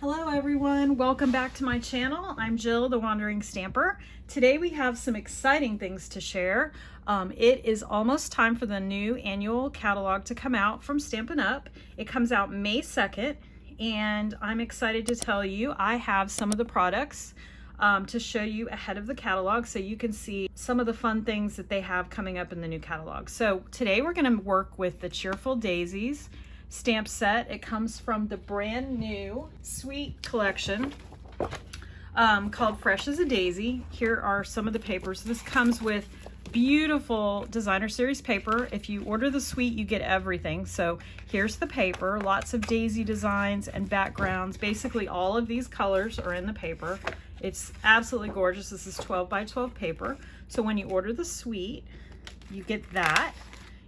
Hello everyone, welcome back to my channel. I'm Jill, the Wandering Stamper. Today we have some exciting things to share. It is almost time for the new annual catalog to come out from Stampin' Up! It comes out May 2nd, and I'm excited to tell you I have some of the products to show you ahead of the catalog so you can see some of the fun things that they have coming up in the new catalog. So today we're going to work with the Cheerful Daisies stamp set. It comes from the brand new Sweet collection called Fresh as a Daisy. Here are some of the papers. This comes with beautiful designer series paper. If you order the Sweet, you get everything. So here's the paper, lots of daisy designs and backgrounds. Basically all of these colors are in the paper. It's absolutely gorgeous. This is 12 by 12 paper. So when you order the Sweet, you get that.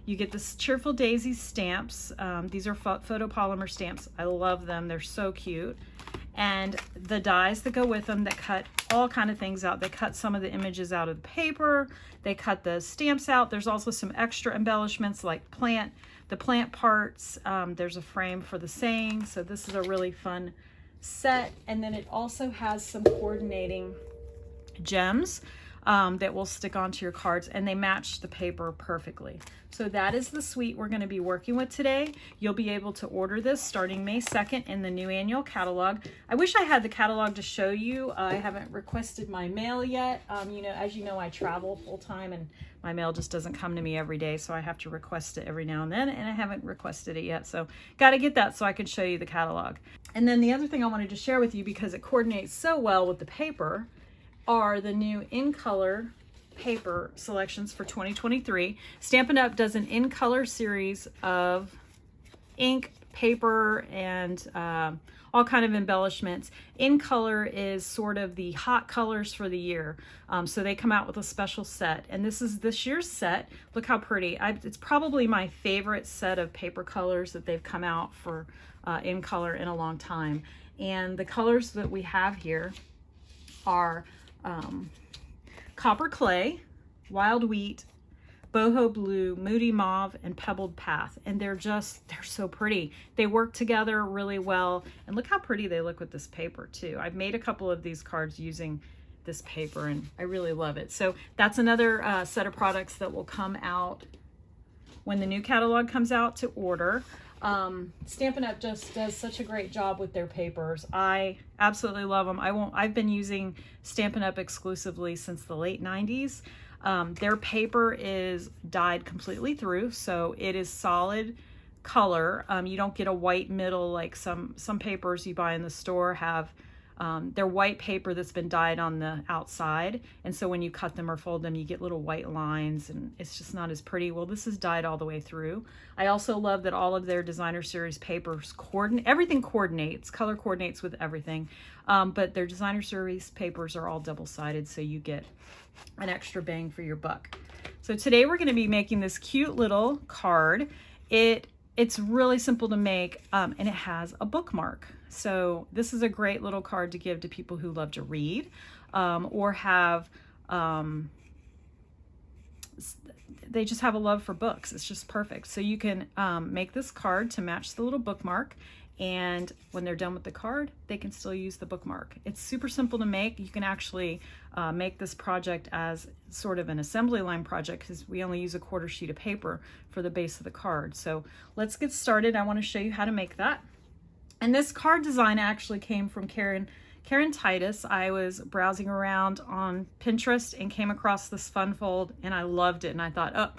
You get this Cheerful Daisy stamps. These are photopolymer stamps. I love them. They're so cute. And the dies that go with them that cut all kind of things out. They cut some of the images out of the paper. They cut the stamps out. There's also some extra embellishments like the plant parts. There's a frame for the saying. So this is a really fun set. And then it also has some coordinating gems that will stick onto your cards, and they match the paper perfectly. So that is the Sweet we're going to be working with today. You'll be able to order this starting May 2nd in the new annual catalog. I wish I had the catalog to show you. I haven't requested my mail yet. As you know, I travel full time and my mail just doesn't come to me every day, so I have to request it every now and then, and I haven't requested it yet. So got to get that so I can show you the catalog. And then the other thing I wanted to share with you, because it coordinates so well with the paper, are the new in color paper selections for 2023. Stampin' Up! Does an in color series of ink, paper, and all kind of embellishments. In color is sort of the hot colors for the year. So they come out with a special set, and this is this year's set. Look how pretty. It's probably my favorite set of paper colors that they've come out for in color in a long time. And the colors that we have here are Copper Clay, Wild Wheat, Boho Blue, Moody Mauve, and Pebbled Path. And they're so pretty. They work together really well. And look how pretty they look with this paper too. I've made a couple of these cards using this paper and I really love it. So that's another set of products that will come out when the new catalog comes out to order. Stampin' Up! Just does such a great job with their papers. I absolutely love them. I've been using Stampin' Up! Exclusively since the late 90s. Their paper is dyed completely through, so it is solid color. You don't get a white middle like some papers you buy in the store have. They're white paper that's been dyed on the outside, and so when you cut them or fold them, you get little white lines, and it's just not as pretty. Well, this is dyed all the way through. I also love that all of their designer series papers everything coordinates, color coordinates with everything, but their designer series papers are all double-sided, so you get an extra bang for your buck. So today we're going to be making this cute little card. It's really simple to make, and it has a bookmark. So this is a great little card to give to people who love to read or have, they just have a love for books. It's just perfect. So you can make this card to match the little bookmark, and when they're done with the card, they can still use the bookmark. It's super simple to make. You can actually make this project as sort of an assembly line project because we only use a 1/4 sheet of paper for the base of the card. So let's get started. I want to show you how to make that. And this card design actually came from Karen Titus. I was browsing around on Pinterest and came across this fun fold, and I loved it. And I thought, oh,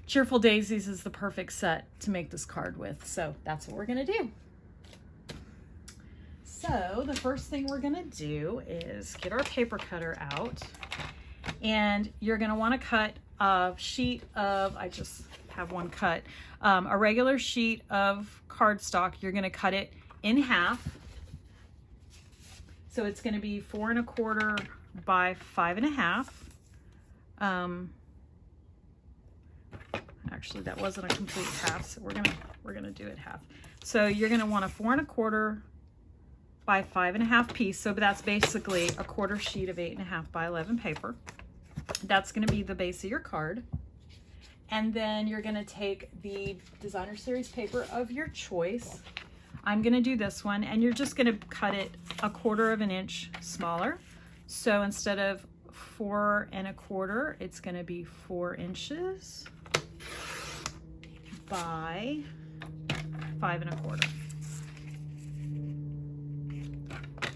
Cheerful Daisies is the perfect set to make this card with. So that's what we're going to do. So the first thing we're going to do is get our paper cutter out, and you're going to want to cut a sheet of, I just have one cut, a regular sheet of cardstock. You're going to cut it in half. So it's going to be 4 1/4 by 5 1/2. Actually, that wasn't a complete half, so we're gonna do it half. So you're going to want a 4 1/4 by 5 1/2 piece. So that's basically a 1/4 sheet of 8 1/2 by 11 paper. That's going to be the base of your card. And then you're going to take the designer series paper of your choice. I'm gonna do this one, and you're just gonna cut it 1/4 of an inch smaller. So instead of 4 1/4, it's gonna be 4 inches by 5 1/4.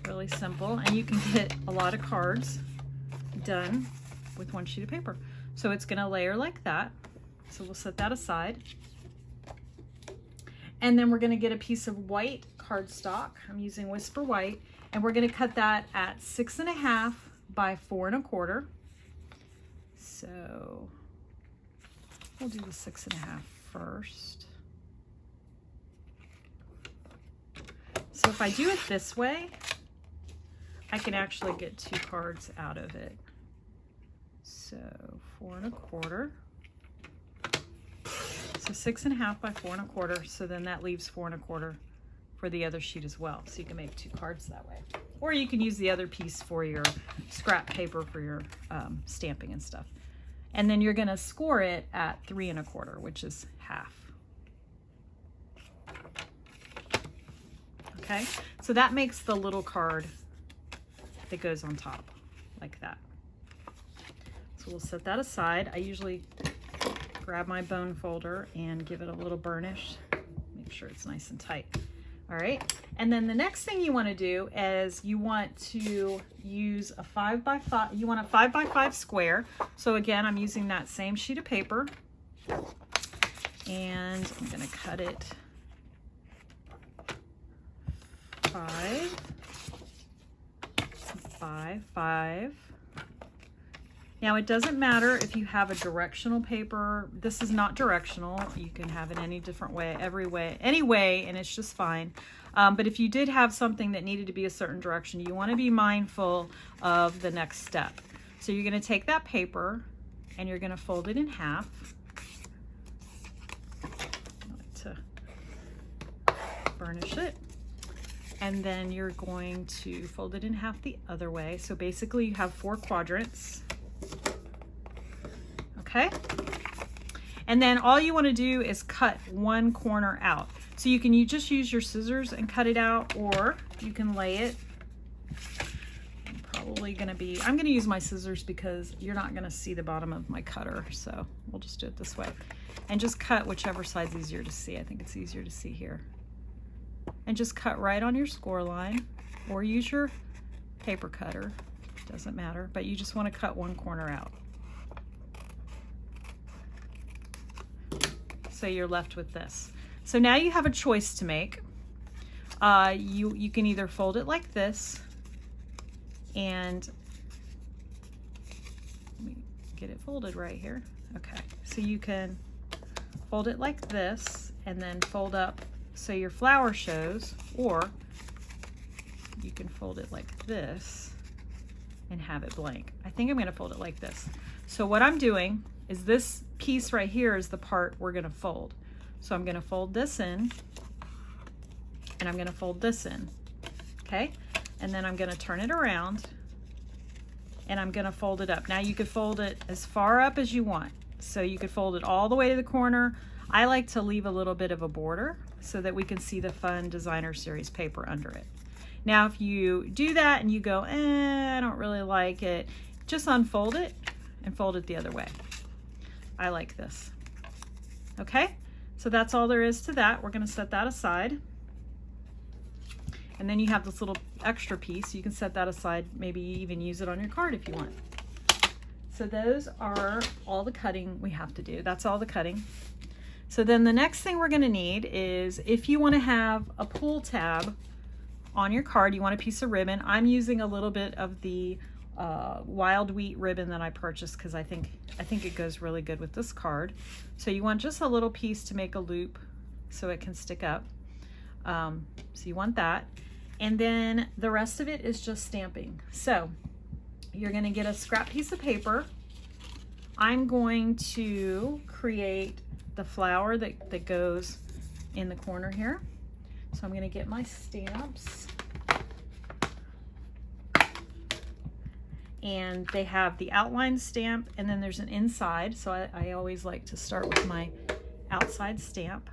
Really simple, and you can get a lot of cards done with one sheet of paper. So it's gonna layer like that. So we'll set that aside. And then we're gonna get a piece of white cardstock. I'm using Whisper White, and we're gonna cut that at 6 1/2 by 4 1/4. So we'll do the 6 1/2 first. So if I do it this way, I can actually get 2 cards out of it. So 4 1/4. So 6 1/2 by 4 1/4. So then that leaves 4 1/4 for the other sheet as well. So you can make 2 cards that way. Or you can use the other piece for your scrap paper for your stamping and stuff. And then you're gonna score it at 3 1/4, which is half. Okay, so that makes the little card that goes on top like that. So we'll set that aside. I usually grab my bone folder and give it a little burnish. Make sure it's nice and tight. All right, and then the next thing you want to do is you want to use a 5 by 5. You want a 5 by 5 square. So again, I'm using that same sheet of paper, and I'm going to cut it 5 by 5. Now it doesn't matter if you have a directional paper. This is not directional. You can have it any different way, any way, and it's just fine. But if you did have something that needed to be a certain direction, you want to be mindful of the next step. So you're going to take that paper and you're going to fold it in half. I like to burnish it. And then you're going to fold it in half the other way. So basically you have 4 quadrants. Okay, and then all you want to do is cut 1 corner out. So you can just use your scissors and cut it out, or you can lay it. I'm going to use my scissors because you're not going to see the bottom of my cutter. So we'll just do it this way and just cut whichever side's easier to see. I think it's easier to see here. And just cut right on your score line, or use your paper cutter. Doesn't matter, but you just want to cut 1 corner out. So you're left with this. So now you have a choice to make. You can either fold it like this, and let me get it folded right here. Okay, so you can fold it like this and then fold up so your flower shows, or you can fold it like this and have it blank. I think I'm going to fold it like this. So what I'm doing is this piece right here is the part we're going to fold. So I'm going to fold this in, and I'm going to fold this in. Okay, and then I'm going to turn it around, and I'm going to fold it up. Now you could fold it as far up as you want. So you could fold it all the way to the corner. I like to leave a little bit of a border so that we can see the fun designer series paper under it. Now if you do that and you go, I don't really like it, just unfold it and fold it the other way. I like this. Okay, so that's all there is to that. We're going to set that aside. And then you have this little extra piece. You can set that aside, maybe even use it on your card if you want. So those are all the cutting we have to do. That's all the cutting. So then the next thing we're going to need is, if you want to have a pull tab on your card, you want a piece of ribbon. I'm using a little bit of the wild wheat ribbon that I purchased because I think it goes really good with this card. So you want just a little piece to make a loop so it can stick up. So you want that. And then the rest of it is just stamping. So you're going to get a scrap piece of paper. I'm going to create the flower that goes in the corner here. So I'm going to get my stamps. And they have the outline stamp, and then there's an inside. So I always like to start with my outside stamp.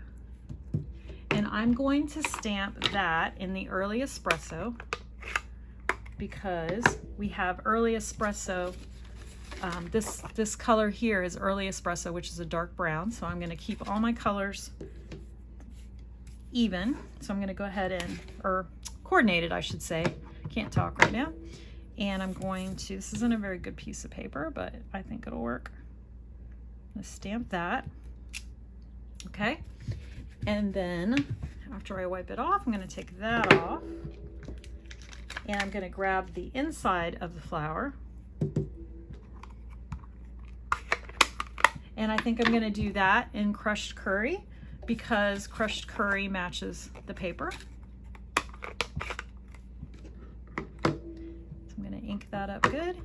And I'm going to stamp that in the early espresso because we have early espresso. This color here is early espresso, which is a dark brown. So I'm going to keep all my colors even. So I'm going to go ahead and, or coordinated, I should say. Can't talk right now. And I'm going to, this isn't a very good piece of paper, but I think it'll work. I'm going to stamp that. Okay. And then after I wipe it off, I'm going to take that off. And I'm going to grab the inside of the flower. And I think I'm going to do that in crushed curry because crushed curry matches the paper. So I'm going to ink that up good.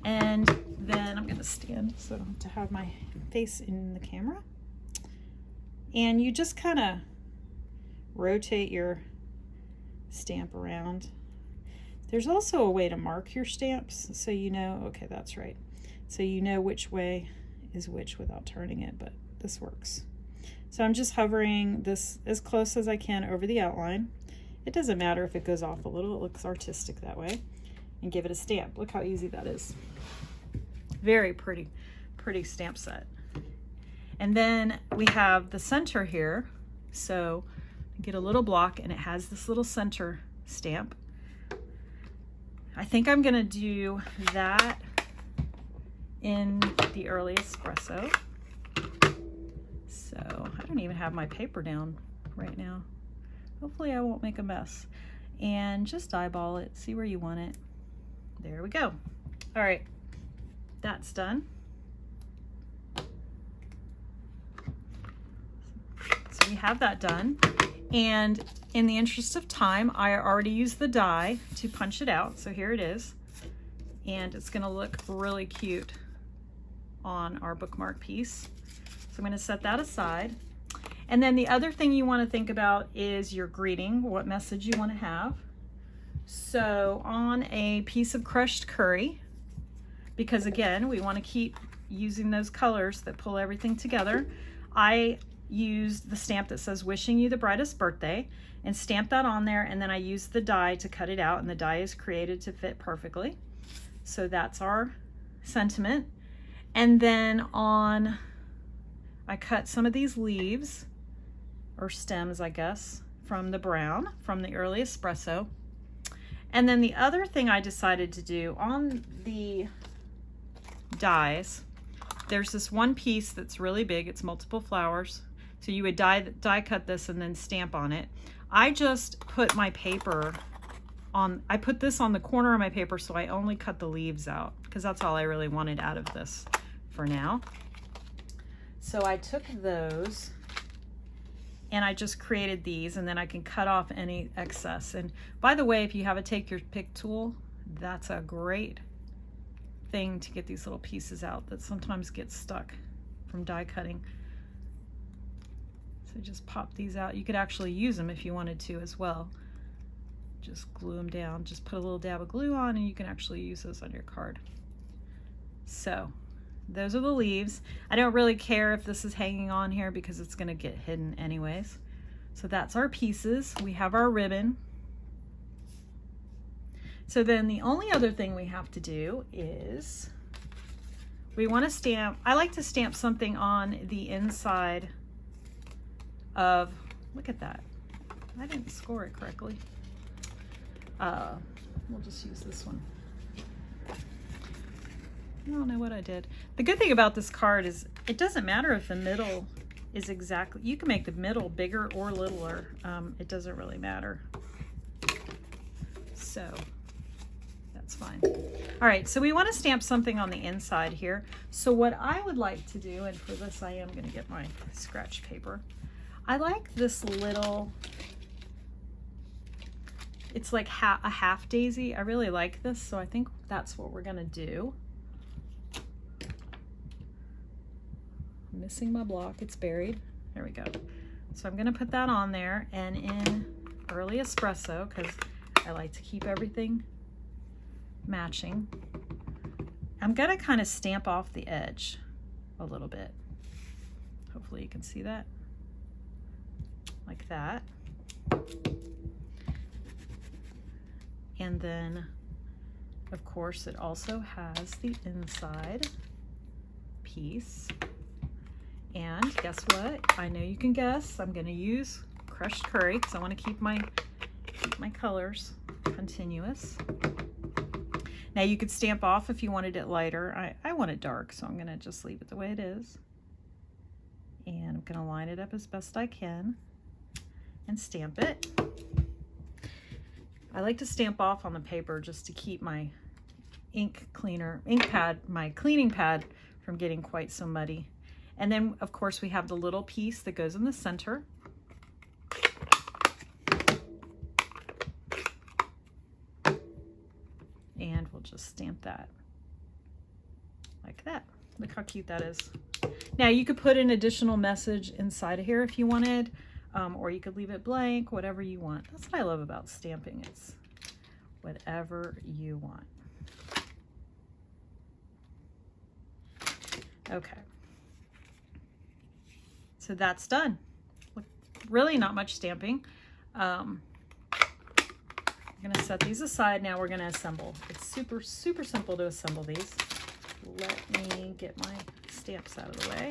And then I'm going to stand so to have my face in the camera. And you just kind of rotate your stamp around. There's also a way to mark your stamps so you know, okay, that's right. So you know which way is which without turning it, but this works. So I'm just hovering this as close as I can over the outline. It doesn't matter if it goes off a little, it looks artistic that way. And give it a stamp. Look how easy that is. Very pretty, pretty stamp set. And then we have the center here. So get a little block and it has this little center stamp. I think I'm gonna do that in the early espresso. So I don't even have my paper down right now. Hopefully I won't make a mess. And just eyeball it, see where you want it. There we go. All right, that's done. So we have that done. And in the interest of time, I already used the die to punch it out. So here it is. And it's gonna look really cute on our bookmark piece. So I'm gonna set that aside. And then the other thing you wanna think about is your greeting, what message you wanna have. So on a piece of crushed curry, because again, we wanna keep using those colors that pull everything together, I used the stamp that says wishing you the brightest birthday and stamped that on there, and then I used the die to cut it out, and the die is created to fit perfectly. So that's our sentiment. And then I cut some of these leaves, or stems I guess, from the brown, from the early espresso. And then the other thing I decided to do on the dies, there's this one piece that's really big, it's multiple flowers. So you would die cut this and then stamp on it. I just put my paper on, I put this on the corner of my paper, so I only cut the leaves out because that's all I really wanted out of this for now. So I took those and I just created these, and then I can cut off any excess. And by the way, if you have a take your pick tool, that's a great thing to get these little pieces out that sometimes get stuck from die cutting. So just pop these out. You could actually use them if you wanted to as well. Just glue them down. Just put a little dab of glue on and you can actually use those on your card. So those are the leaves. I don't really care if this is hanging on here because it's going to get hidden anyways. So that's our pieces. We have our ribbon. So then the only other thing we have to do is we want to stamp, I like to stamp something on the inside of, look at that, I didn't score it correctly. We'll just use this one. I don't know what I did. The good thing about this card is it doesn't matter if the middle is exactly, you can make the middle bigger or littler. It doesn't really matter. So that's fine. All right, so we want to stamp something on the inside here. So what I would like to do, and for this I am going to get my scratch paper. I like this little, it's like a half daisy. I really like this, so I think that's what we're going to do. I'm missing my block, it's buried. There we go. So I'm going to put that on there, and in early espresso, because I like to keep everything matching, I'm going to kind of stamp off the edge a little bit. Hopefully you can see that. like that. And then, of course, it also has the inside piece. And guess what? I know you can guess. I'm going to use crushed curry because I want to keep my colors continuous. Now you could stamp off if you wanted it lighter. I want it dark, so I'm going to just leave it the way it is. And I'm going to line it up as best I can and stamp it. I like to stamp off on the paper just to keep my my cleaning pad from getting quite so muddy. And then, of course, we have the little piece that goes in the center. And we'll just stamp that like that. Look how cute that is. Now you could put an additional message inside of here if you wanted, or you could leave it blank, whatever you want. That's what I love about stamping. It's whatever you want. Okay. So that's done. Really not much stamping. I'm going to set these aside. Now we're going to assemble. It's super, super simple to assemble these. Let me get my stamps out of the way.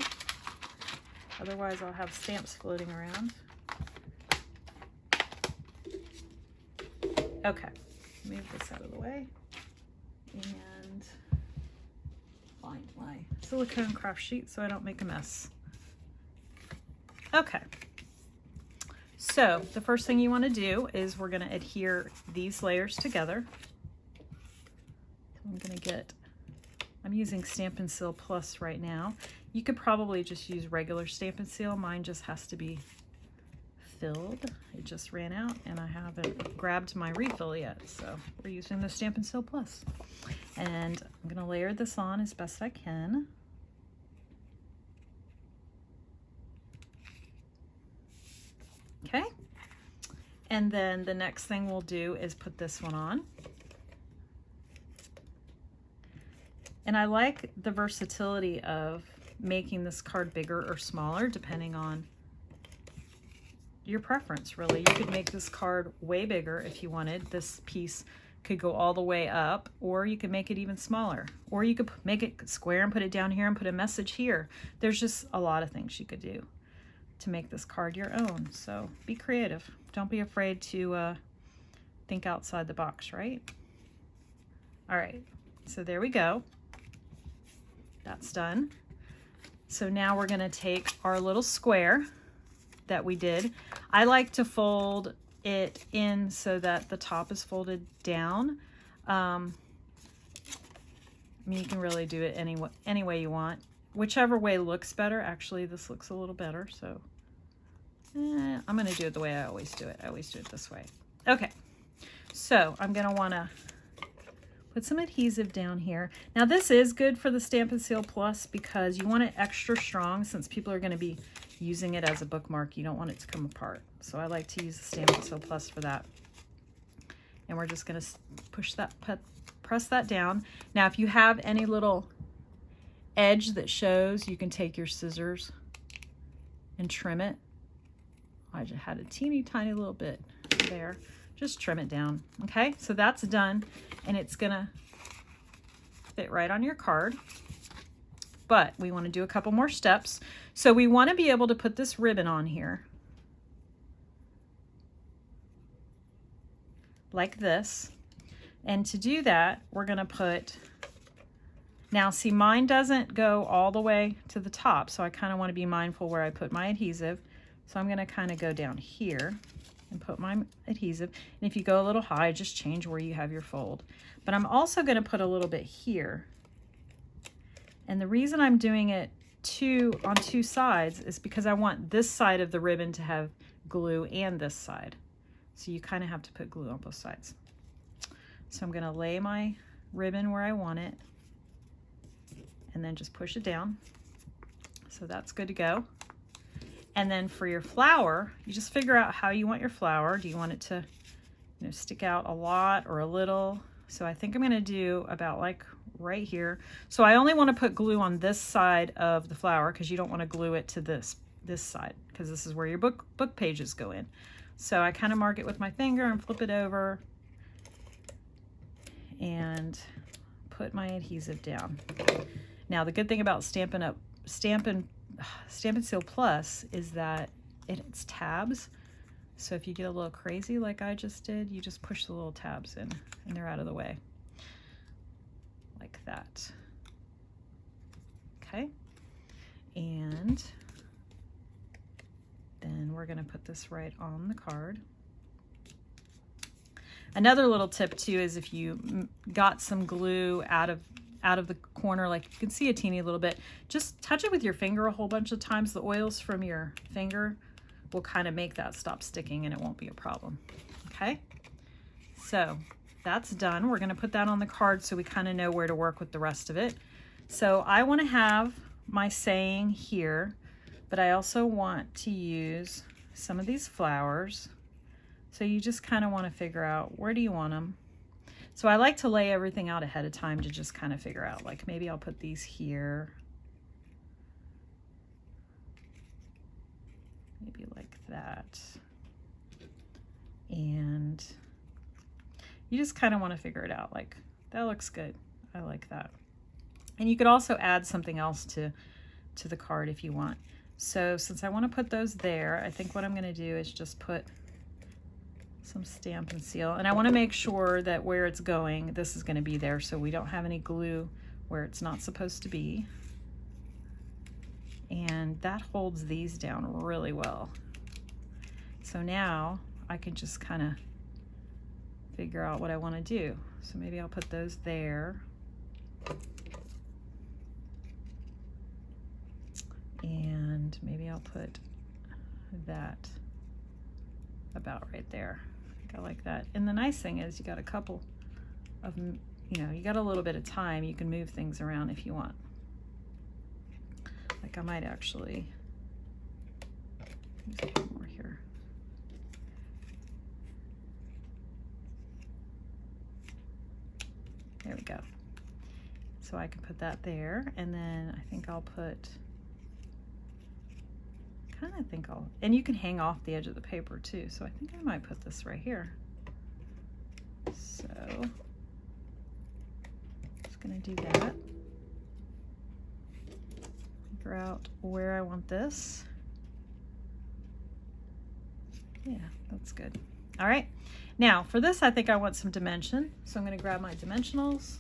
Otherwise I'll have stamps floating around. Okay, move this out of the way and find my silicone craft sheet so I don't make a mess. Okay, so the first thing you want to do is we're going to adhere these layers together. I'm using Stampin' Seal Plus right now. You could probably just use regular Stampin' Seal. Mine just has to be filled. It just ran out and I haven't grabbed my refill yet, so we're using the Stampin' Seal Plus. And I'm going to layer this on as best I can. Okay, and then the next thing we'll do is put this one on. And I like the versatility of making this card bigger or smaller depending on your preference, really. You could make this card way bigger if you wanted. This piece could go all the way up, or you could make it even smaller, or you could make it square and put it down here and put a message here. There's just a lot of things you could do to make this card your own. So be creative. Don't be afraid to think outside the box, right? All right, so there we go. That's done. So now we're going to take our little square that we did. I like to fold it in so that the top is folded down. I mean, you can really do it any way you want. Whichever way looks better. Actually, this looks a little better, so I'm going to do it the way I always do it. I always do it this way. Okay, so I'm going to want to put some adhesive down here. Now this is good for the Stampin' Seal Plus because you want it extra strong since people are going to be using it as a bookmark. You don't want it to come apart. So I like to use the Stampin' Seal Plus for that. And we're just going to press that down. Now if you have any little edge that shows, you can take your scissors and trim it. I just had a teeny tiny little bit there. Just trim it down. Okay, so that's done, and it's gonna fit right on your card. But we want to do a couple more steps. So we want to be able to put this ribbon on here like this. And to do that, we're going to put, now see, mine doesn't go all the way to the top, so I kind of want to be mindful where I put my adhesive. So I'm going to kind of go down here and put my adhesive. And if you go a little high, just change where you have your fold. But I'm also going to put a little bit here. And the reason I'm doing it on two sides is because I want this side of the ribbon to have glue and this side. So you kind of have to put glue on both sides. So I'm going to lay my ribbon where I want it and then just push it down. So that's good to go. And then for your flower, you just figure out how you want your flower. Do you want it to, stick out a lot or a little? So I think I'm going to do about like right here. So I only want to put glue on this side of the flower because you don't want to glue it to this this side, because this is where your book pages go in. So I kind of mark it with my finger and flip it over and put my adhesive down. Now the good thing about Stampin' Seal Plus is that it's tabs. So if you get a little crazy like I just did, you just push the little tabs in and they're out of the way. Like that. Okay. And then we're going to put this right on the card. Another little tip too is if you got some glue out of the corner, like you can see a teeny little bit, just touch it with your finger a whole bunch of times. The oils from your finger will kind of make that stop sticking and it won't be a problem. Okay, so that's done. We're going to put that on the card so we kind of know where to work with the rest of it. So I want to have my saying here, but I also want to use some of these flowers. So you just kind of want to figure out, where do you want them? So I like to lay everything out ahead of time to just kind of figure out, like maybe I'll put these here. Maybe like that. And you just kind of want to figure it out, like that looks good. I like that. And you could also add something else to the card if you want. So since I want to put those there, I think what I'm going to do is just put some Stampin' Seal. And I want to make sure that where it's going, this is going to be there so we don't have any glue where it's not supposed to be. And that holds these down really well. So now I can just kind of figure out what I want to do. So maybe I'll put those there. And maybe I'll put that about right there. I think I like that. And the nice thing is you got a couple of, you got a little bit of time. You can move things around if you want. Like I might actually use a bit more here. There we go. So I can put that there, and then I think I'll put, and you can hang off the edge of the paper too. So I think I might put this right here. So just gonna do that. Figure out where I want this. Yeah, that's good. All right, now for this I think I want some dimension, so I'm going to grab my dimensionals.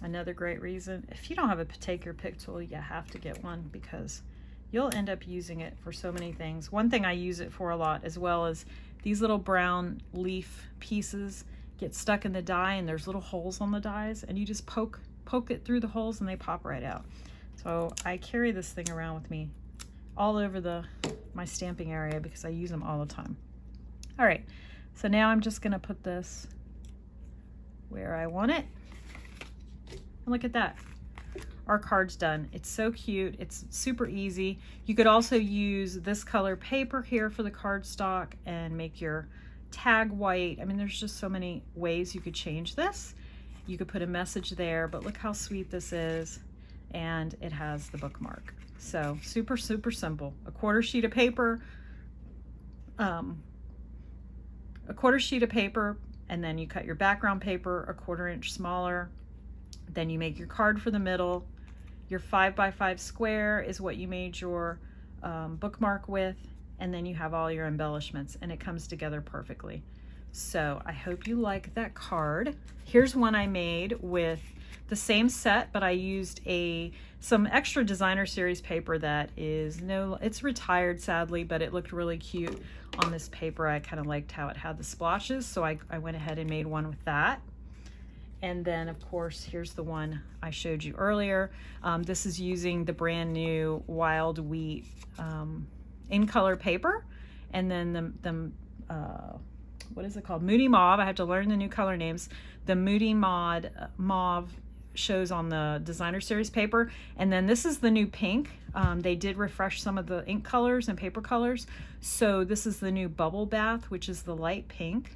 Another great reason, if you don't have a take your pick tool, you have to get one because you'll end up using it for so many things. One thing I use it for a lot, as well as these little brown leaf pieces get stuck in the die and there's little holes on the dies, and you just poke it through the holes and they pop right out. So I carry this thing around with me all over my stamping area because I use them all the time. All right, so now I'm just gonna put this where I want it. And look at that, our card's done. It's so cute, it's super easy. You could also use this color paper here for the cardstock and make your tag white. I mean, there's just so many ways you could change this. You could put a message there, but look how sweet this is. And it has the bookmark. So super, super simple. A quarter sheet of paper, and then you cut your background paper a 1/4 inch smaller. Then you make your card for the middle. Your 5x5 square is what you made your bookmark with, and then you have all your embellishments, and it comes together perfectly. So I hope you like that card. Here's one I made with the same set, but I used some extra designer series paper that it's retired sadly, but it looked really cute on this paper. I kind of liked how it had the splotches, so I went ahead and made one with that. And then of course, here's the one I showed you earlier. This is using the brand new Wild Wheat in color paper. And then what is it called? Moody Mauve. I have to learn the new color names. The Moody Mauve shows on the designer series paper. And then this is the new pink. They did refresh some of the ink colors and paper colors. So this is the new Bubble Bath, which is the light pink.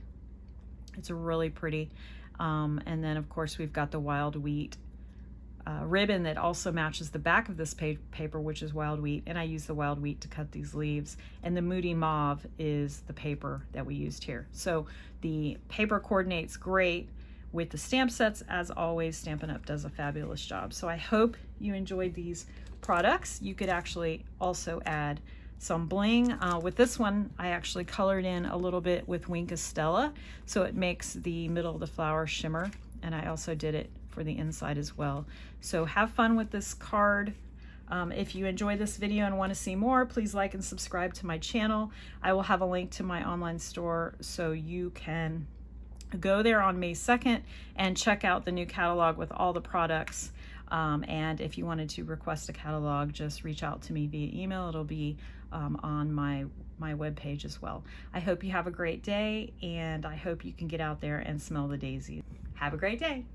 It's really pretty. And then of course we've got the Wild Wheat ribbon that also matches the back of this paper, which is wild wheat, and I use the wild wheat to cut these leaves, and the Moody Mauve is the paper that we used here. So the paper coordinates great with the stamp sets. As always, Stampin' Up! Does a fabulous job. So I hope you enjoyed these products. You could actually also add some bling. With this one, I actually colored in a little bit with Wink of Stella, so it makes the middle of the flower shimmer, and I also did it for the inside as well. So have fun with this card. If you enjoyed this video and want to see more, please like and subscribe to my channel. I will have a link to my online store, so you can go there on May 2nd and check out the new catalog with all the products. And if you wanted to request a catalog, just reach out to me via email. It'll be on my webpage as well. I hope you have a great day, and I hope you can get out there and smell the daisies. Have a great day.